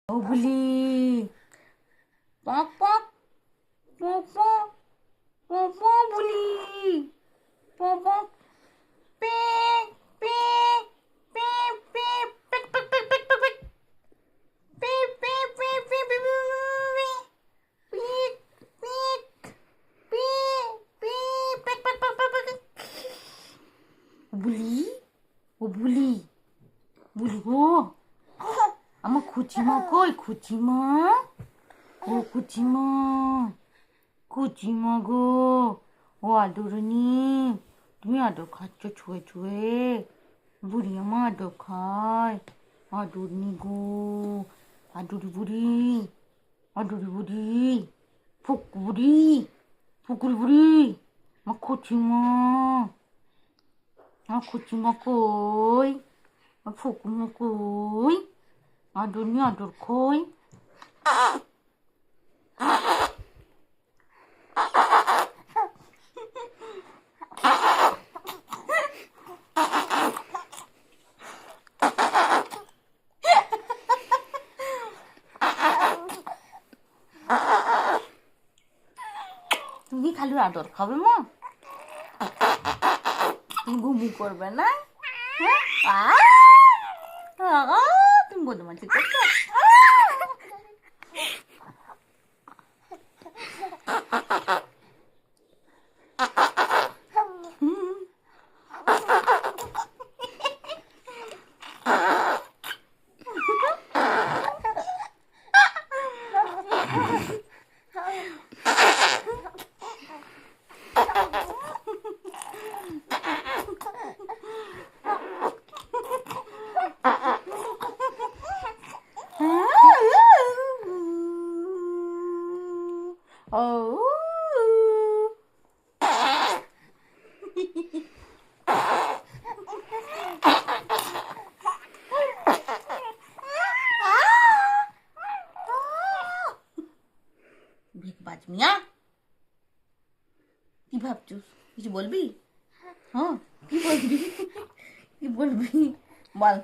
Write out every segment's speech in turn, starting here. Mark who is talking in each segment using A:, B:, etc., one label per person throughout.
A: বুলি পক পক পক পক পক পক বুলি পক পক পেক পেক পেক পেক পেক পেক পেক পেক পেক পেক পেক পেক পেক পেক পেক বুলি ও বুলি বুলি গো আমার কুচিমা কই কুচিমা ও কুচিমা কুচিমা গো ও আদরনি তুমি আদর খাচ্ছ ছুঁয়ে ছুঁয়ে বুড়ি আমার আদর খায় আদরনি গো আদরি বুড়ি আদরি বুড়ি ফুকুরি ফুকুরি বুড়ি আমার কুচিমা কই আমার ফুকুমা কই আদরনি আদর কই তুমি খালি আদর খাবে মা তুমি ঘুমু করবে না তুমি বদমাশি করছো Oh. বেকবাজ মিয়া কি ভাবছিস কিছু বলবি হ্যাঁ কি বলবি কি বলবি বল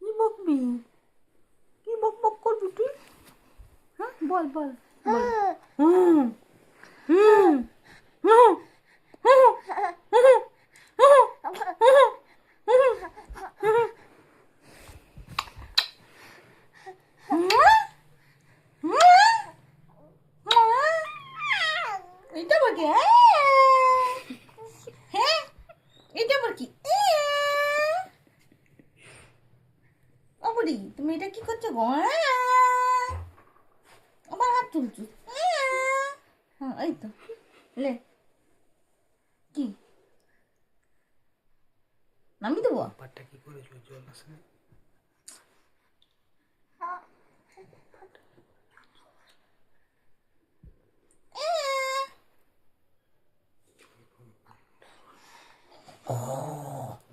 A: কি বকবি কি বক বক করবি তুই হ্যাঁ বল বল বল এটা বলকি হ্যাঁ এটা বলকি ও বুড়ি তুমি এটা কি করছো গো আমার হাত তুলছো হ্যাঁ এই তো লে কি নামি দেবো
B: পাটটা কি করেছিল জল আসে না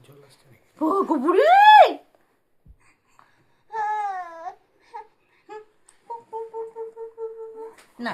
B: জল আসছে নাকি
A: ও গো বুড়ি না